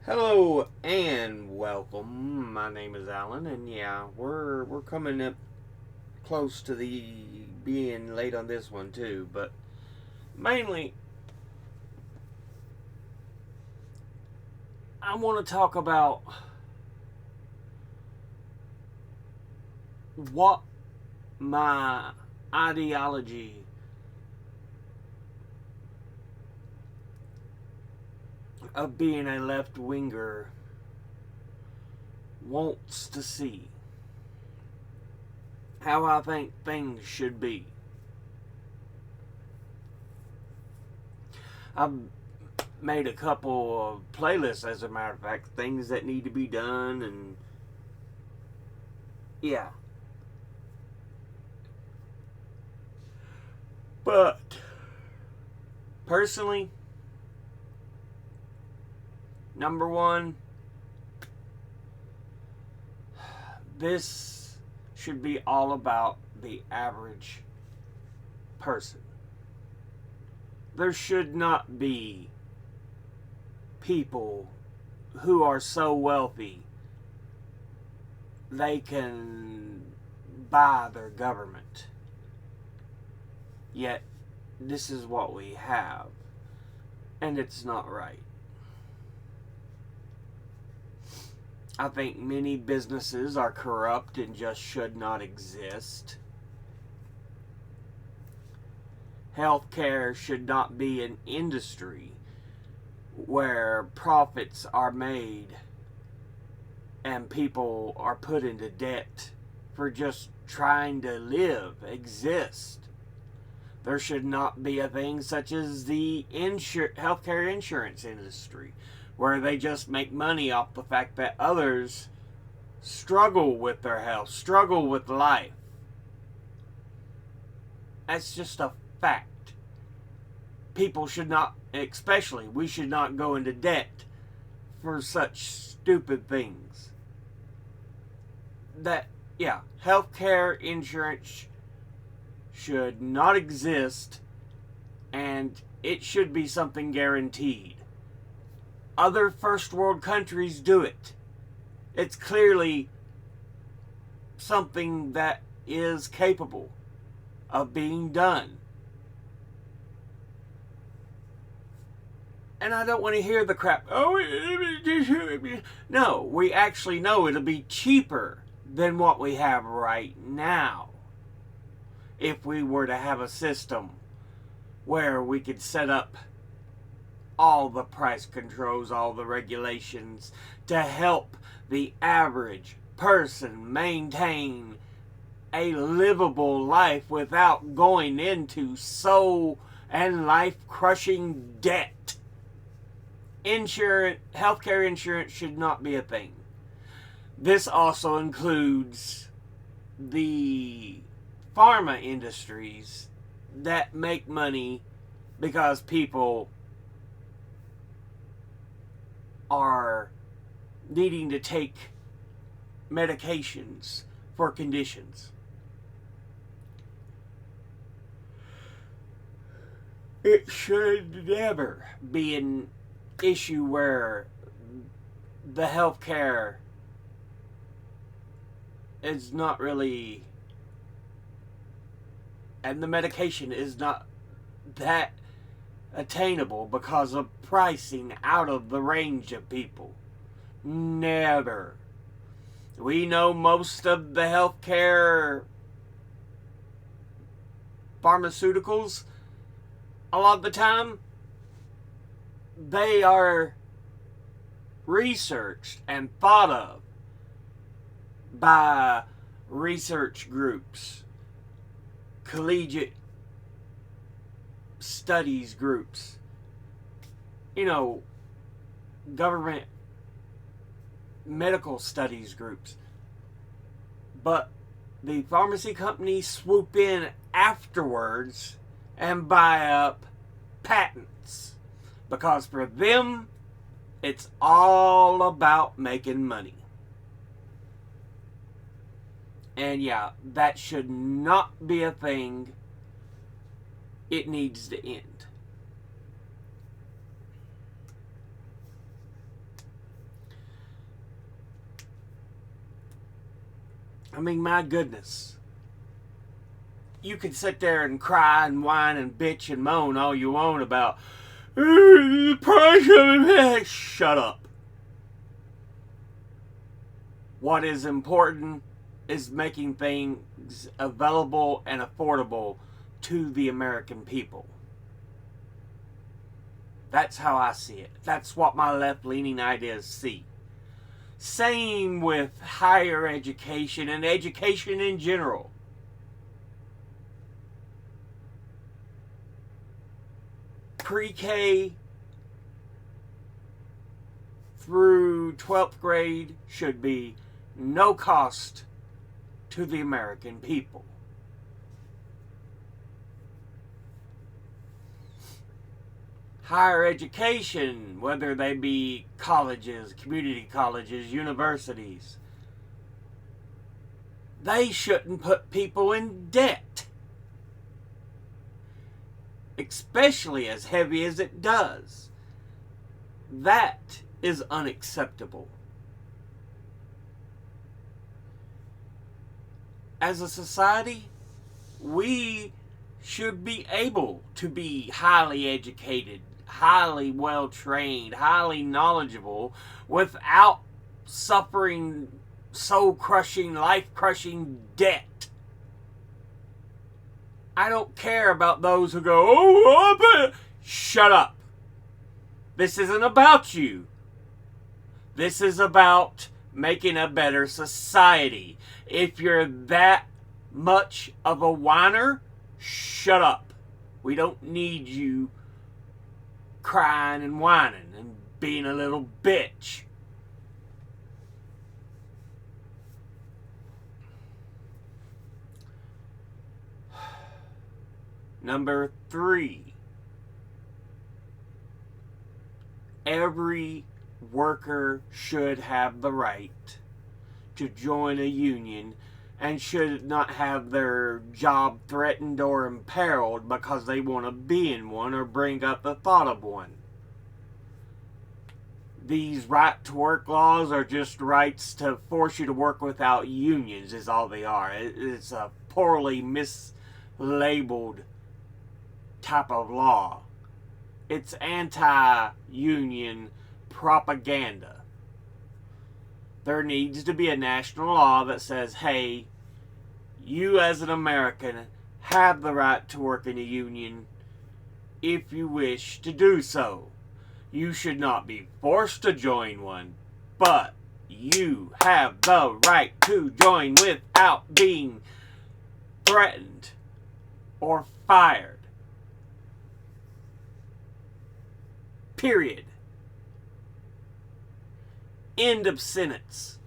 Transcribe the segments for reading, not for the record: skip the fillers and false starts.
Hello and welcome. My name is Alan, and yeah, we're coming up close to the being late on this one too. But mainly, I want to talk about what my ideology of being a left winger wants to see. How I think things should be. I've made a couple of playlists, as a matter of fact, things that need to be done, and yeah. But personally, number one, this should be all about the average person. There should not be people who are so wealthy they can buy their government. Yet, this is what we have, and it's not right. I think many businesses are corrupt and just should not exist. Healthcare should not be an industry where profits are made and people are put into debt for just trying to live, exist. There should not be a thing such as the healthcare insurance industry, where they just make money off the fact that others struggle with their health, struggle with life. That's just a fact. People should not, especially, we should not go into debt for such stupid things. Healthcare insurance should not exist, and it should be something guaranteed. Other first world countries do it. It's clearly something that is capable of being done. And I don't want to hear the crap. No, we actually know it'll be cheaper than what we have right now. If we were to have a system where we could set up all the price controls, all the regulations to help the average person maintain a livable life without going into soul and life crushing debt. Healthcare insurance should not be a thing. This also includes the pharma industries that make money because people are needing to take medications for conditions. It should never be an issue where the healthcare is not really, and the medication is not that attainable because of pricing out of the range of people. Never. We know most of the healthcare pharmaceuticals, a lot of the time, they are researched and thought of by research groups, collegiate studies groups, government medical studies groups. But the pharmacy companies swoop in afterwards and buy up patents, because for them it's all about making money. And yeah, that should not be a thing. It needs to end. I mean, my goodness. You can sit there and cry and whine and bitch and moan all you want about the price of it. Shut up. What is important is making things available and affordable to the American people. That's how I see it. That's what my left-leaning ideas see. Same with higher education and education in general. Pre-K through 12th grade should be no cost to the American people. Higher education, whether they be colleges, community colleges, universities, they shouldn't put people in debt. Especially as heavy as it does. That is unacceptable. As a society, we should be able to be highly educated, highly well trained, highly knowledgeable without suffering soul crushing, life crushing debt. I don't care about those who go, oh, shut up. This isn't about you. This is about making a better society. If you're that much of a whiner, shut up. We don't need you crying and whining and being a little bitch. Number 3. Every worker should have the right to join a union and should not have their job threatened or imperiled because they want to be in one or bring up the thought of one. These right-to-work laws are just rights to force you to work without unions is all they are. It's a poorly mislabeled type of law. It's anti-union propaganda. There needs to be a national law that says, hey, you as an American have the right to work in a union if you wish to do so. You should not be forced to join one, but you have the right to join without being threatened or fired. Period. End of sentence.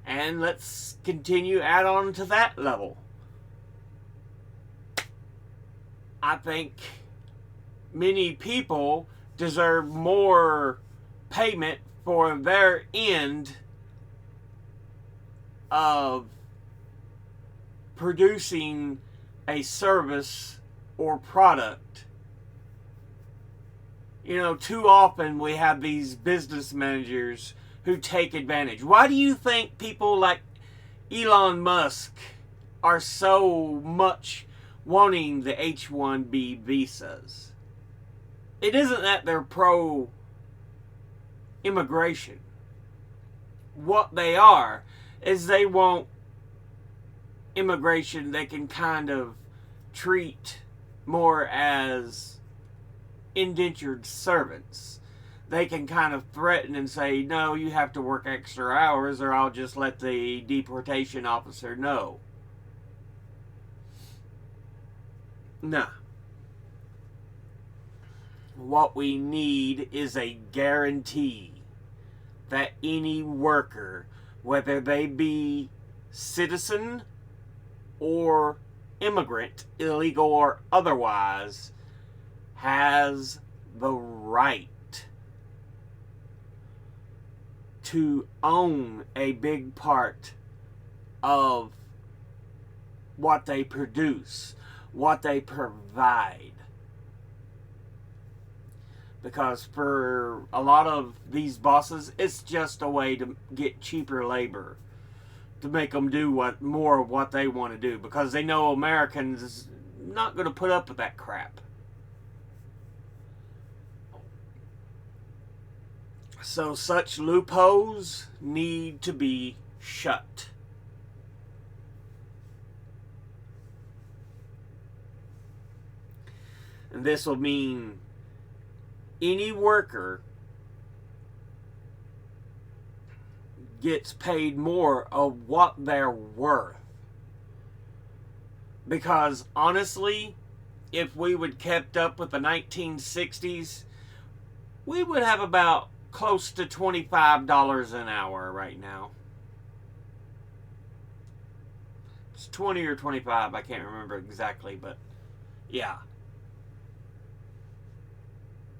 And let's continue add on to that level. I think many people deserve more payment for their end of producing a service or product. You know, too often we have these business managers who take advantage. Why do you think people like Elon Musk are so much wanting the H-1B visas? It isn't that they're pro-immigration. What they are is they want immigration they can kind of treat more as indentured servants. They can kind of threaten and say, no, you have to work extra hours or I'll just let the deportation officer know. Nah. What we need is a guarantee that any worker, whether they be citizen or immigrant, illegal or otherwise, has the right to own a big part of what they produce, what they provide. Because for a lot of these bosses, it's just a way to get cheaper labor, to make them do more of what they want to do, because they know Americans is not going to put up with that crap. So such loopholes need to be shut. And this will mean any worker gets paid more of what they're worth. Because honestly, if we would kept up with the 1960s, we would have about close to $25 an hour right now. It's 20 or 25, I can't remember exactly, but yeah.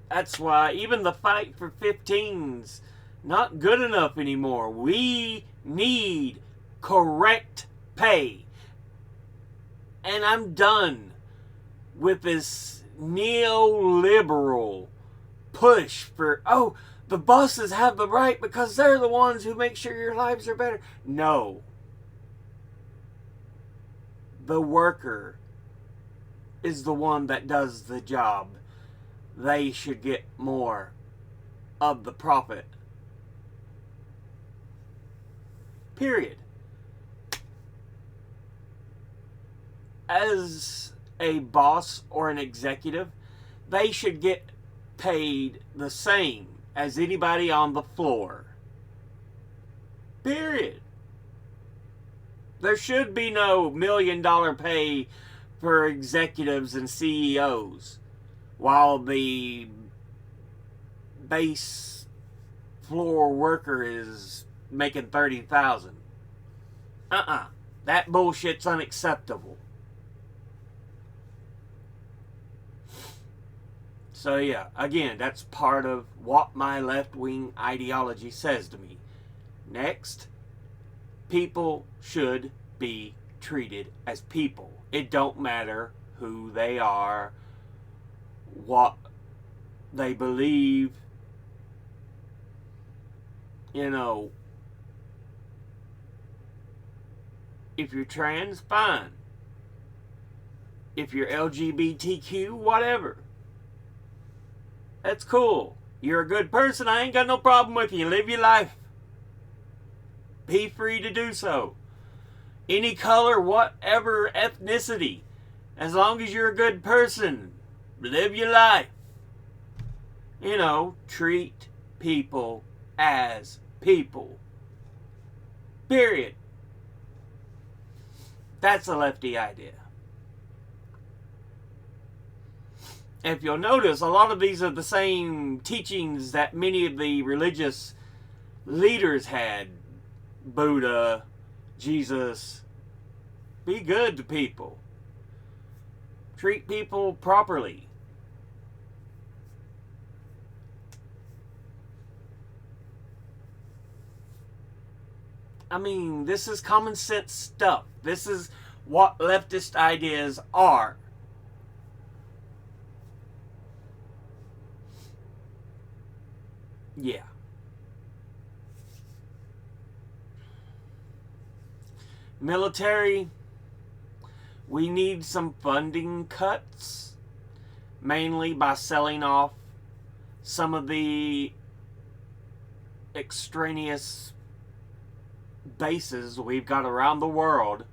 That's why even the fight for 15's not good enough anymore. We need correct pay. And I'm done with this neoliberal push for, oh, the bosses have the right because they're the ones who make sure your lives are better. No. The worker is the one that does the job. They should get more of the profit. Period. As a boss or an executive, they should get paid the same as anybody on the floor. Period. There should be no $1 million pay for executives and CEOs, while the base floor worker is making $30,000. That bullshit's unacceptable. So yeah, again, that's part of what my left-wing ideology says to me. Next, people should be treated as people. It don't matter who they are, what they believe. You know, if you're trans, fine. If you're LGBTQ, whatever. That's cool. You're a good person. I ain't got no problem with you. Live your life. Be free to do so. Any color, whatever ethnicity. As long as you're a good person, live your life. You know, treat people as people. Period. That's a lefty idea. If you'll notice, a lot of these are the same teachings that many of the religious leaders had. Buddha, Jesus. Be good to people. Treat people properly. I mean, this is common sense stuff. This is what leftist ideas are. Yeah. Military, we need some funding cuts, mainly by selling off some of the extraneous bases we've got around the world.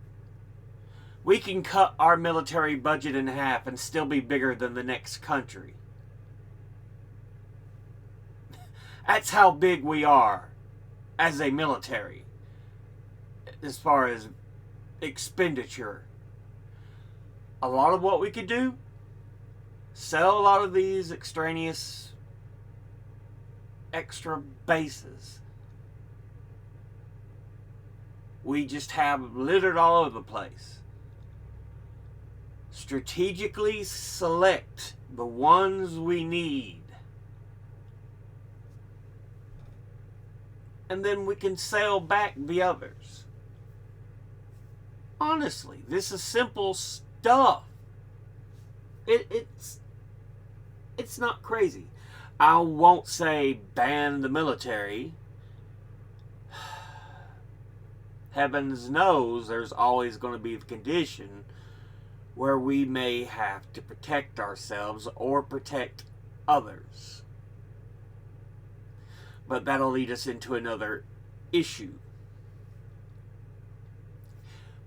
We can cut our military budget in half and still be bigger than the next country. That's how big we are as a military, as far as expenditure. A lot of what we could do, sell a lot of these extraneous extra bases. We just have littered all over the place. Strategically select the ones we need. And then we can sell back the others. Honestly, this is simple stuff. It's not crazy. I won't say ban the military. Heavens knows there's always going to be the condition where we may have to protect ourselves or protect others. But that'll lead us into another issue.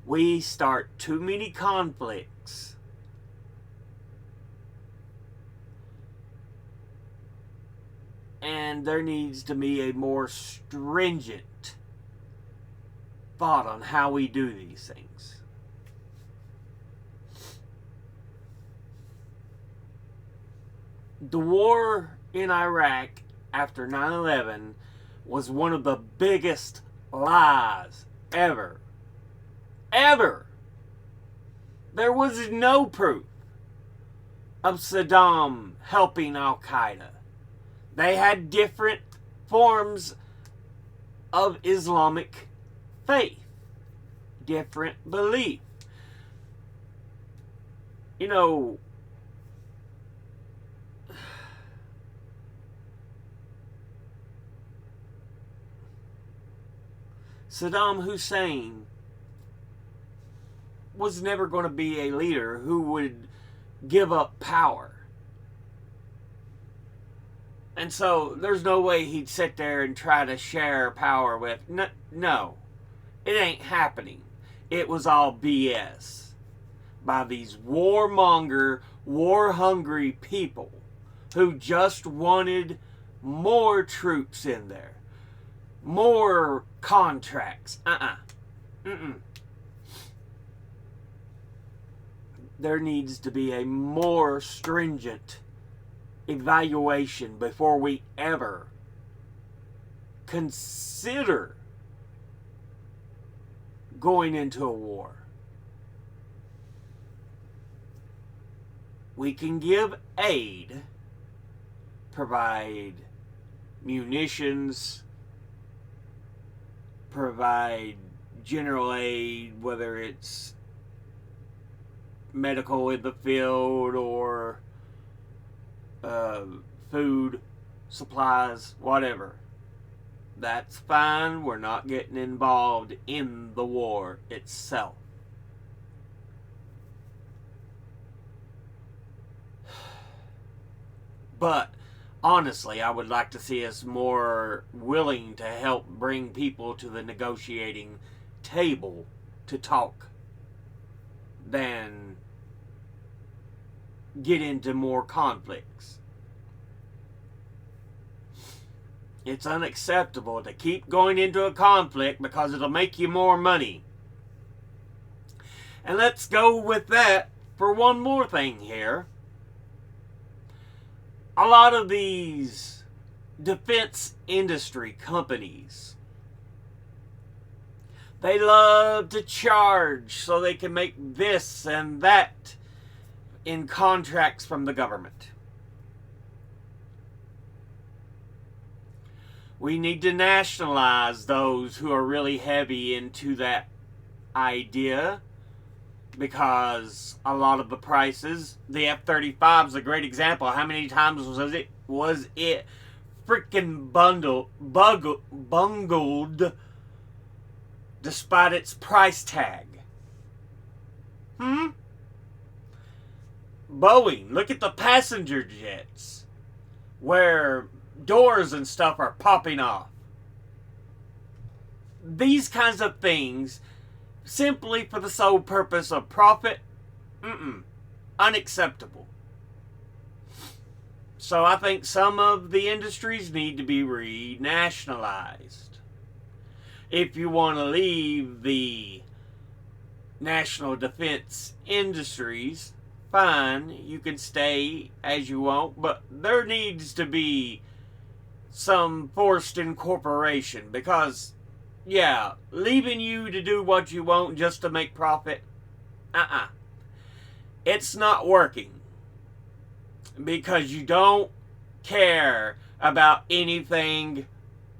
We start too many conflicts, and there needs to be a more stringent thought on how we do these things. The war in Iraq after 9/11 was one of the biggest lies ever. Ever. There was no proof of Saddam helping Al-Qaeda. They had different forms of Islamic faith, different belief. You know, Saddam Hussein was never going to be a leader who would give up power. And so there's no way he'd sit there and try to share power with. No, it ain't happening. It was all BS by these warmonger, war-hungry people who just wanted more troops in there, more contracts. There needs to be a more stringent evaluation before we ever consider going into a war. We can give aid, provide munitions, provide general aid, whether it's medical in the field or food, supplies, whatever. That's fine. We're not getting involved in the war itself. But honestly, I would like to see us more willing to help bring people to the negotiating table to talk than get into more conflicts. It's unacceptable to keep going into a conflict because it'll make you more money. And let's go with that for one more thing here. A lot of these defense industry companies, they love to charge so they can make this and that in contracts from the government. We need to nationalize those who are really heavy into that idea, because a lot of the prices, the F-35 is a great example. How many times was it freaking bungled despite its price tag? Boeing, look at the passenger jets where doors and stuff are popping off. These kinds of things, simply for the sole purpose of profit, unacceptable. So I think some of the industries need to be renationalized. If you want to leave the national defense industries, fine, you can stay as you want, but there needs to be some forced incorporation, because leaving you to do what you want just to make profit, it's not working, because you don't care about anything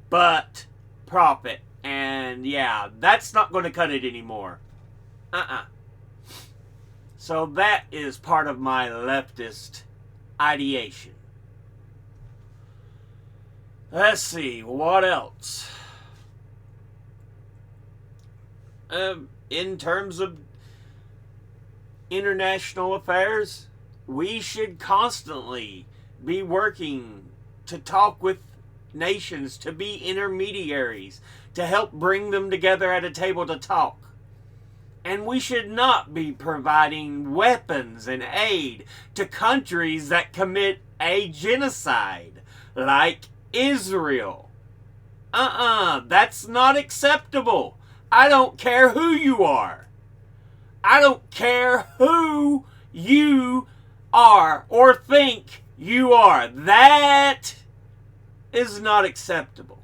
but profit. And that's not going to cut it anymore. So that is part of my leftist ideation. Let's see, what else? In terms of international affairs, we should constantly be working to talk with nations, to be intermediaries, to help bring them together at a table to talk. And we should not be providing weapons and aid to countries that commit a genocide, like Israel. That's not acceptable. I don't care who you are. I don't care who you are or think you are. That is not acceptable.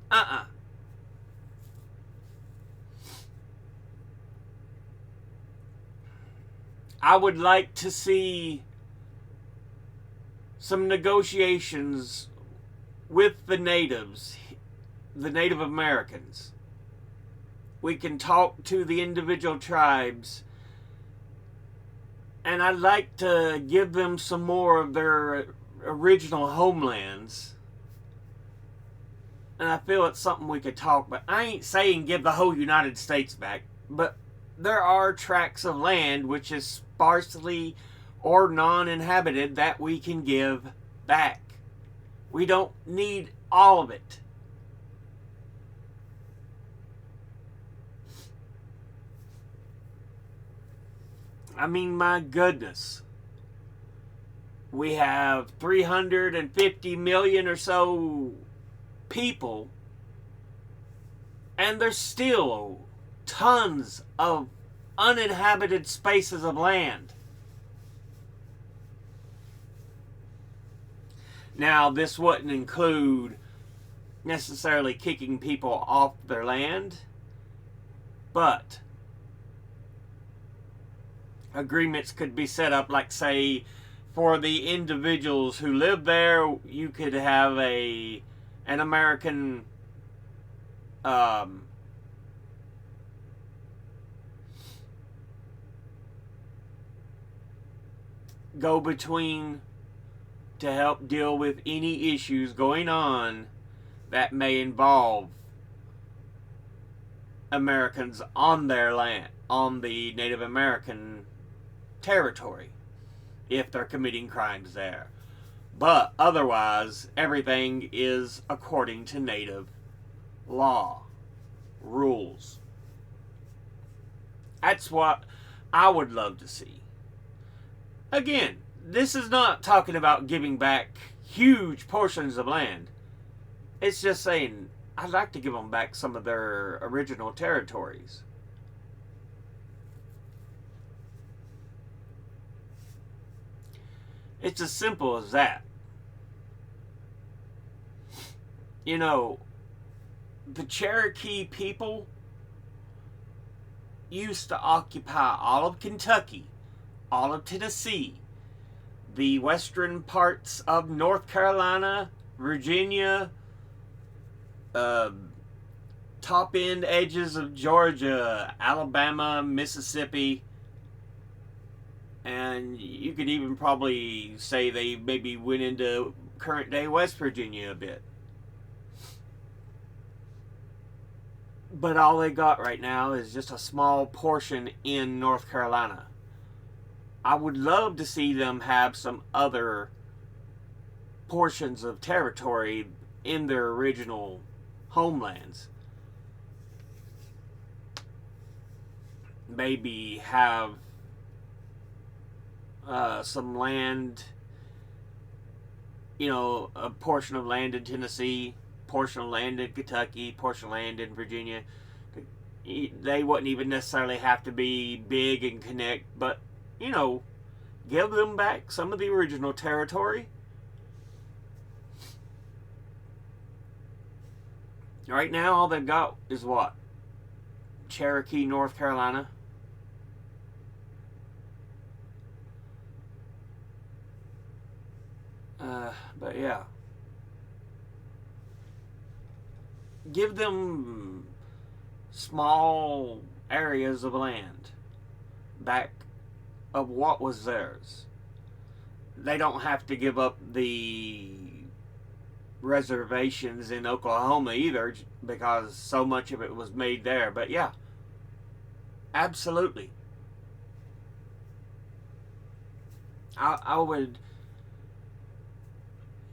I would like to see some negotiations with the natives, the Native Americans. We can talk to the individual tribes, and I'd like to give them some more of their original homelands. And I feel it's something we could talk about. I ain't saying give the whole United States back, but there are tracts of land which is sparsely or non-inhabited that we can give back. We don't need all of it. I mean, my goodness. We have 350 million or so people, and there's still tons of uninhabited spaces of land. Now, this wouldn't include necessarily kicking people off their land, but agreements could be set up, like, say, for the individuals who live there, you could have an American go-between to help deal with any issues going on that may involve Americans on their land, on the Native American territory, if they're committing crimes there. But otherwise, everything is according to Native law, rules. That's what I would love to see. Again, this is not talking about giving back huge portions of land. It's just saying, I'd like to give them back some of their original territories. It's as simple as that. You know, the Cherokee people used to occupy all of Kentucky, all of Tennessee, the western parts of North Carolina, Virginia, top end edges of Georgia, Alabama, Mississippi, and you could even probably say they maybe went into current day West Virginia a bit. But all they got right now is just a small portion in North Carolina. I would love to see them have some other portions of territory in their original homelands. Maybe have some land, a portion of land in Tennessee, portion of land in Kentucky, portion of land in Virginia. They wouldn't even necessarily have to be big and connect, but give them back some of the original territory. Right now, all they've got is what? Cherokee, North Carolina. But yeah. Give them small areas of land back of what was theirs. They don't have to give up the reservations in Oklahoma either, because so much of it was made there. But yeah, absolutely. I would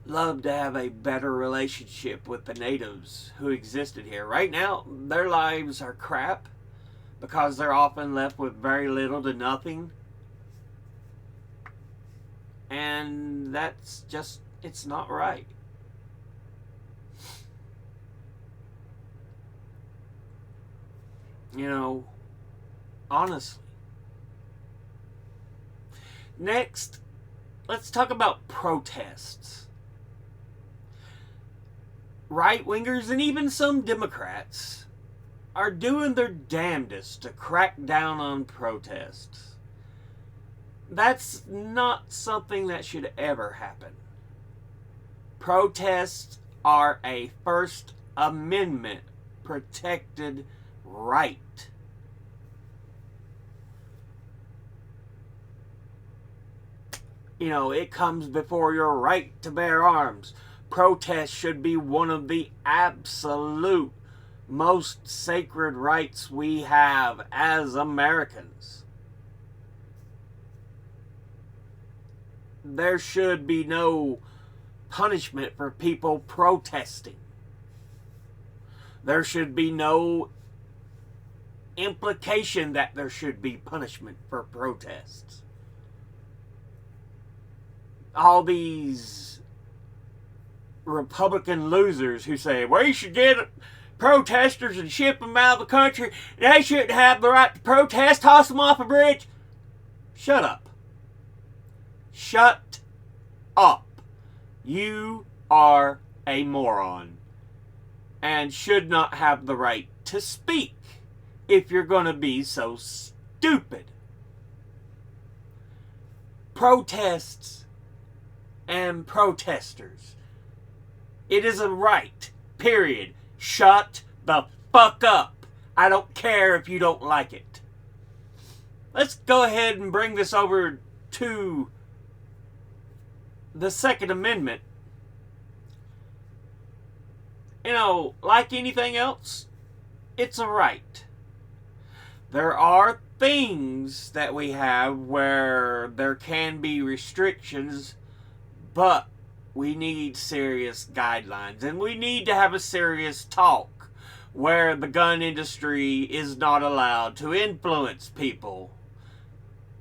love to have a better relationship with the natives who existed here. Right now, their lives are crap because they're often left with very little to nothing. And that's just, it's not right. You know, honestly. Next, let's talk about protests. Right wingers and even some Democrats are doing their damnedest to crack down on protests. That's not something that should ever happen. Protests are a First Amendment protected right. You know, it comes before your right to bear arms. Protest should be one of the absolute most sacred rights we have as Americans. There should be no punishment for people protesting. There should be no implication that there should be punishment for protests. All these Republican losers who say, we should get protesters and ship them out of the country. They shouldn't have the right to protest. Toss them off a bridge. Shut up. Shut up. You are a moron and should not have the right to speak if you're going to be so stupid. Protests and protesters. It is a right. Period. Shut the fuck up. I don't care if you don't like it. Let's go ahead and bring this over to the Second Amendment. You know, like anything else, it's a right. There are things that we have where there can be restrictions, but we need serious guidelines, and we need to have a serious talk where the gun industry is not allowed to influence people.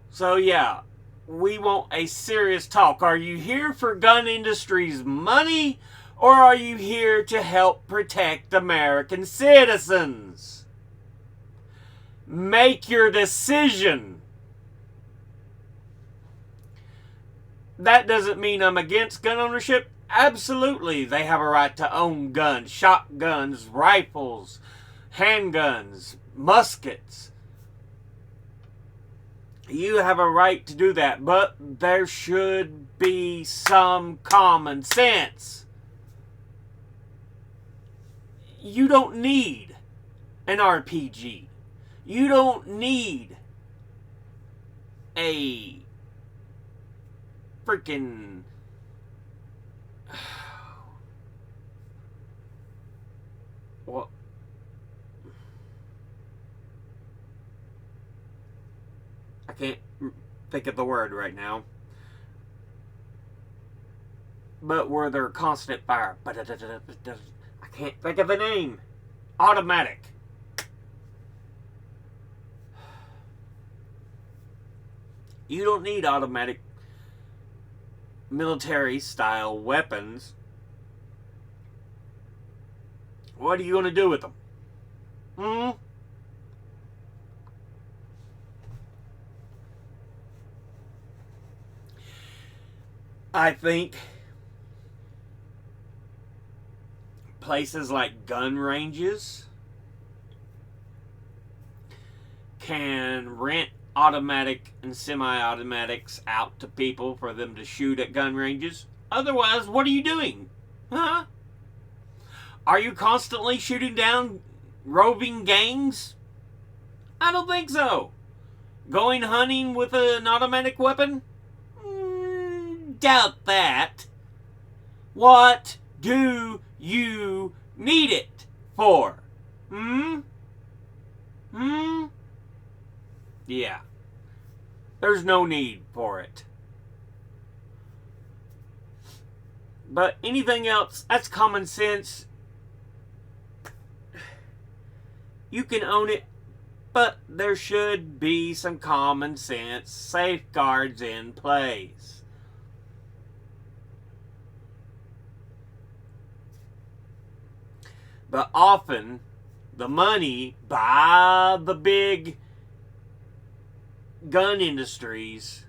So yeah, we want a serious talk. Are you here for gun industry's money, or are you here to help protect American citizens? Make your decision. That doesn't mean I'm against gun ownership. Absolutely, they have a right to own guns, shotguns, rifles, handguns, muskets. You have a right to do that, but there should be some common sense. You don't need an RPG. You don't need a freaking what? I can't think of the word right now. But where they're constant fire. I can't think of the name. Automatic. You don't need automatic military style weapons. What are you going to do with them? I think places like gun ranges can rent automatic and semi-automatics out to people for them to shoot at gun ranges. Otherwise, what are you doing? Huh? Are you constantly shooting down roving gangs? I don't think so. Going hunting with an automatic weapon? Doubt that. What do you need it for? Yeah. There's no need for it. But anything else, that's common sense. You can own it, but there should be some common sense safeguards in place. But often, the money by the big gun industries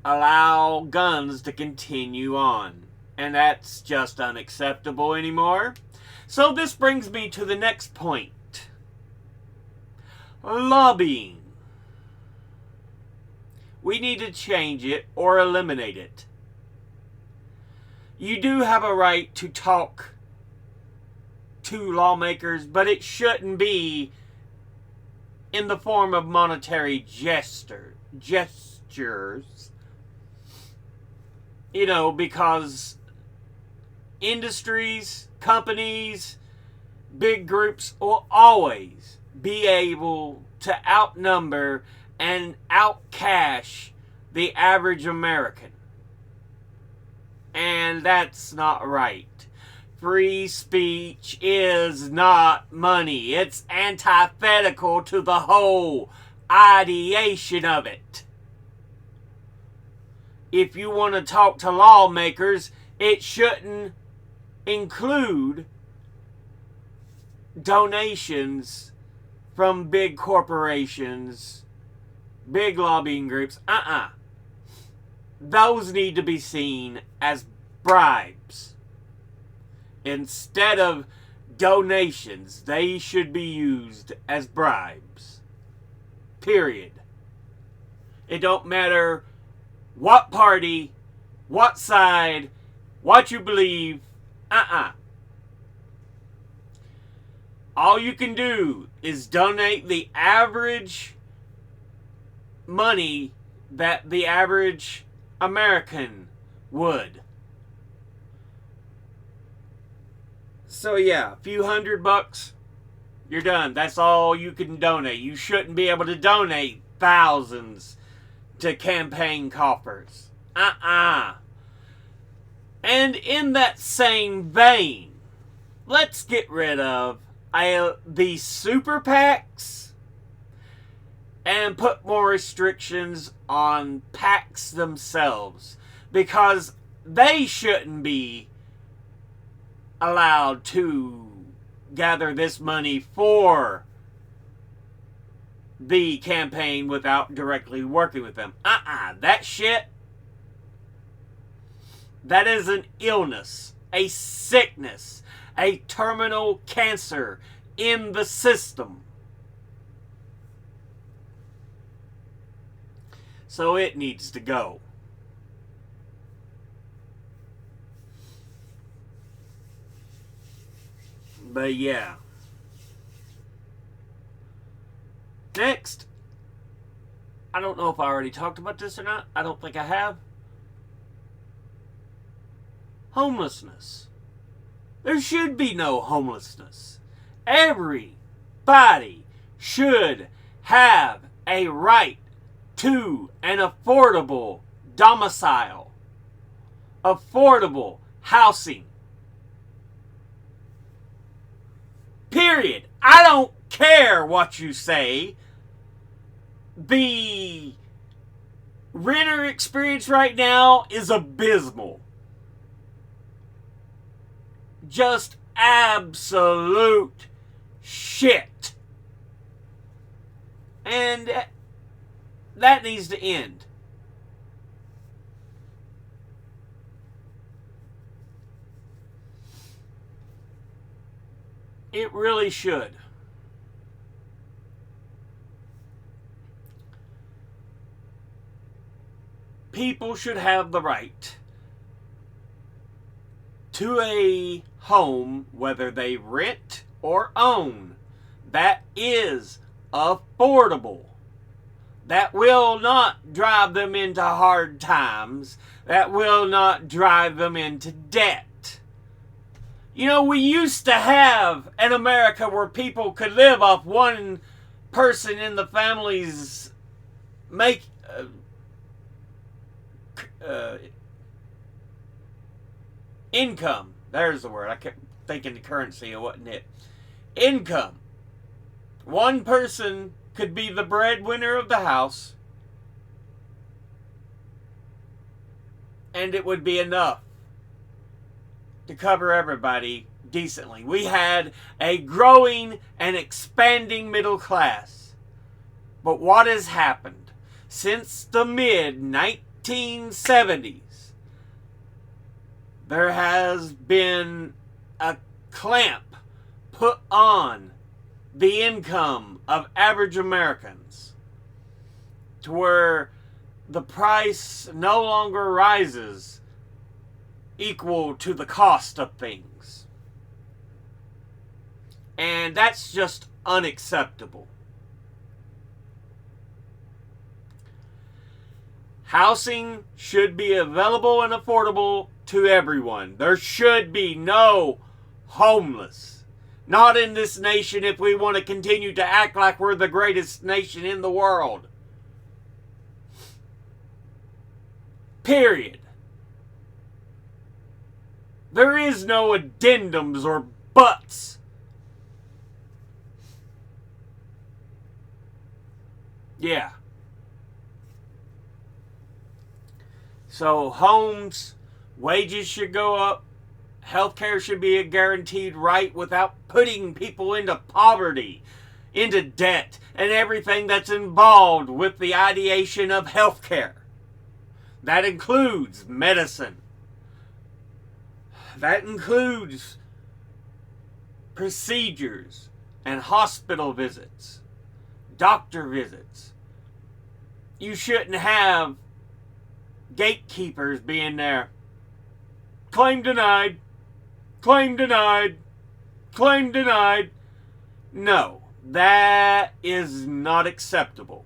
allow guns to continue on. And that's just unacceptable anymore. So this brings me to the next point. Lobbying. We need to change it or eliminate it. You do have a right to talk to lawmakers, but it shouldn't be in the form of monetary gestures. You know, because industries, companies, big groups will always be able to outnumber and outcash the average American. And that's not right. Free speech is not money. It's antithetical to the whole ideation of it. If you want to talk to lawmakers, it shouldn't include donations from big corporations, big lobbying groups. Those need to be seen as bribes. Instead of donations, they should be used as bribes. Period. It don't matter what party, what side, what you believe. All you can do is donate the average money that the average American would. So yeah, a few $100, you're done. That's all you can donate. You shouldn't be able to donate thousands to campaign coffers. And in that same vein, let's get rid of the super PACs and put more restrictions on PACs themselves, because they shouldn't be allowed to gather this money for the campaign without directly working with them. That shit, that is an illness, a sickness, a terminal cancer in the system. So it needs to go. But yeah. Next, I don't know if I already talked about this or not. I don't think I have. Homelessness. There should be no homelessness. Everybody should have a right to an affordable domicile, affordable housing. Period. I don't care what you say. The renter experience right now is abysmal. Just absolute shit. And that needs to end. It really should. People should have the right to a home, whether they rent or own, that is affordable, that will not drive them into hard times, that will not drive them into debt. You know, we used to have an America where people could live off one person in the family's make income. There's the word. I kept thinking the currency, it wasn't it. Income. One person could be the breadwinner of the house, and it would be enough to cover everybody decently. We had a growing and expanding middle class. But what has happened? Since the mid-1970s, there has been a clamp put on the income of average Americans to where the price no longer rises equal to the cost of things. And that's just unacceptable. Housing should be available and affordable to everyone. There should be no homeless. Not in this nation if we want to continue to act like we're the greatest nation in the world. Period. There is no addendums or buts. Yeah. So homes, wages should go up. Healthcare should be a guaranteed right without putting people into poverty, into debt, and everything that's involved with the ideation of healthcare. That includes medicine. That includes procedures and hospital visits, doctor visits. You shouldn't have gatekeepers being there. Claim denied. Claim denied. Claim denied. No, that is not acceptable.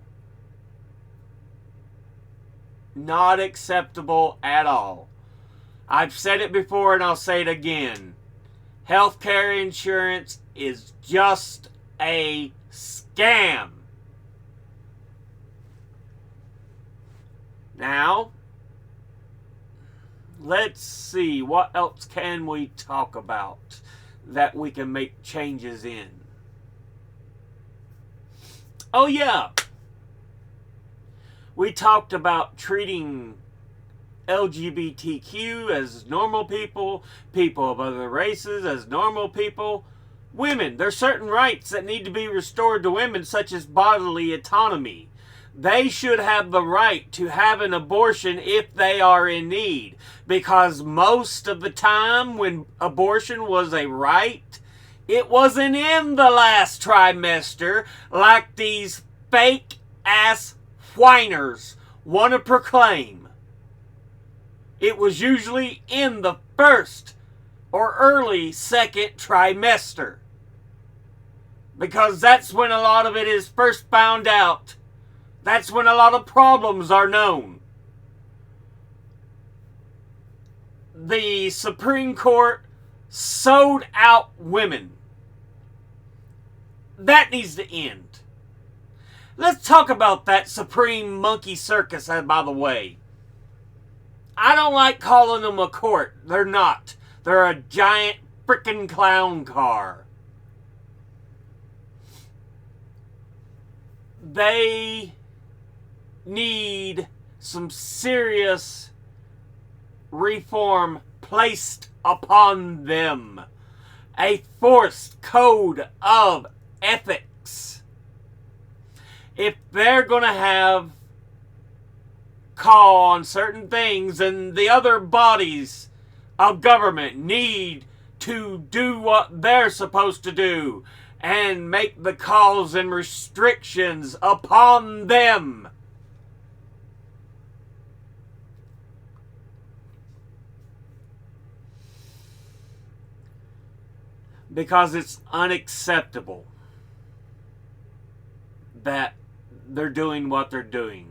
Not acceptable at all. I've said it before and I'll say it again. Healthcare insurance is just a scam. Now, let's see, what else can we talk about that we can make changes in? Oh yeah, we talked about treating LGBTQ as normal people, people of other races as normal people. Women, there's certain rights that need to be restored to women, such as bodily autonomy. They should have the right to have an abortion if they are in need. Because most of the time when abortion was a right, it wasn't in the last trimester like these fake ass whiners want to proclaim. It was usually in the first or early second trimester. Because that's when a lot of it is first found out. That's when a lot of problems are known. The Supreme Court sold out women. That needs to end. Let's talk about that Supreme Monkey Circus, by the way. I don't like calling them a court. They're not. They're a giant frickin' clown car. They need some serious reform placed upon them. A forced code of ethics. If they're going to have call on certain things, and the other bodies of government need to do what they're supposed to do and make the calls and restrictions upon them. Because it's unacceptable that they're doing what they're doing.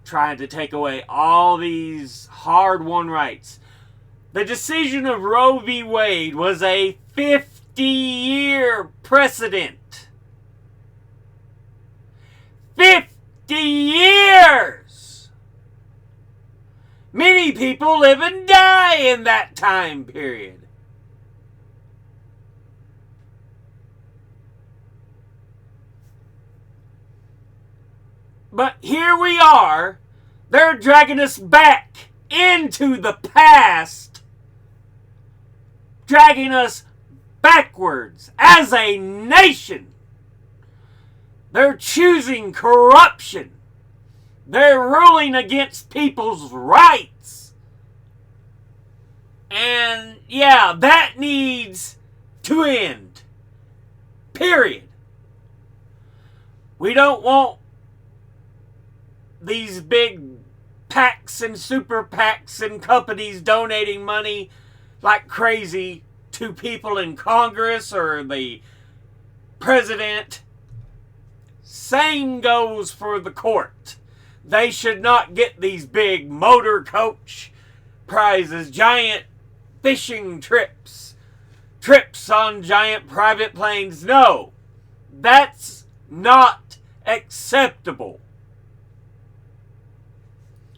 Trying to take away all these hard-won rights. The decision of Roe v. Wade was a 50-year precedent. 50 years! Many people live and die in that time period. But here we are. They're dragging us back into the past, dragging us backwards as a nation. They're choosing corruption. They're ruling against people's rights. And yeah, that needs to end. Period. We don't want these big PACs and super PACs and companies donating money like crazy to people in Congress or the president. Same goes for the court. They should not get these big motor coach prizes, giant fishing trips, trips on giant private planes. No, that's not acceptable.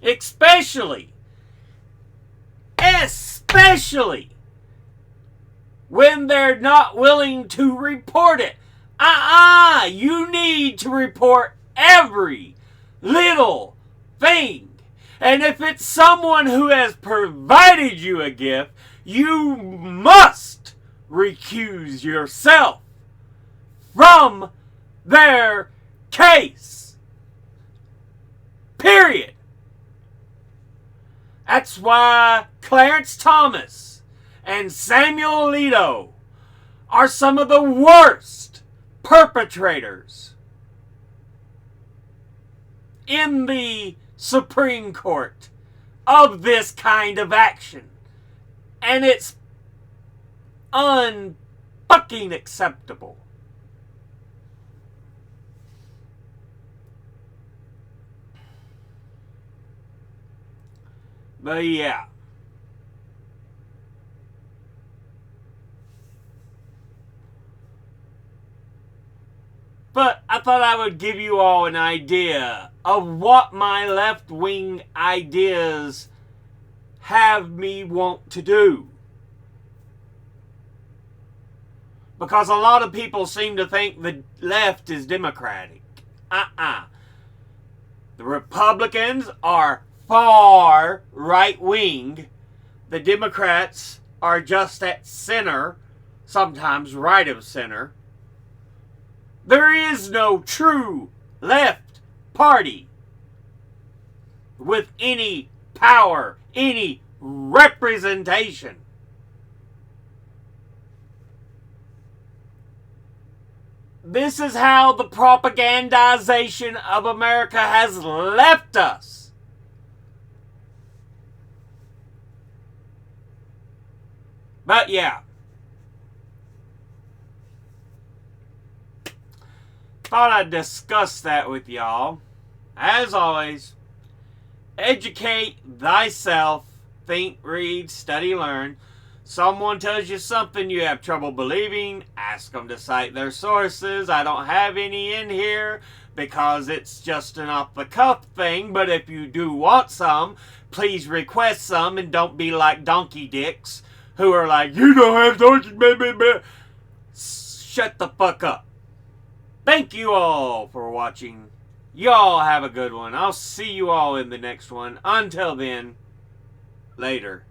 Especially when they're not willing to report it. You need to report every little thing. And if it's someone who has provided you a gift, you must recuse yourself from their case. Period. That's why Clarence Thomas and Samuel Alito are some of the worst perpetrators in the Supreme Court of this kind of action. And it's unfucking acceptable. But yeah. But I thought I would give you all an idea of what my left-wing ideas have me want to do. Because a lot of people seem to think the left is democratic. The Republicans are far right-wing. The Democrats are just at center, sometimes right of center. There is no true left party with any power, any representation. This is how the propagandization of America has left us. But yeah. Thought I'd discuss that with y'all. As always, educate thyself. Think, read, study, learn. Someone tells you something you have trouble believing, ask them to cite their sources. I don't have any in here because it's just an off-the-cuff thing, but if you do want some, please request some and don't be like donkey dicks who are like, you don't have sources, blah. Shut the fuck up. Thank you all for watching. Y'all have a good one. I'll see you all in the next one. Until then, later.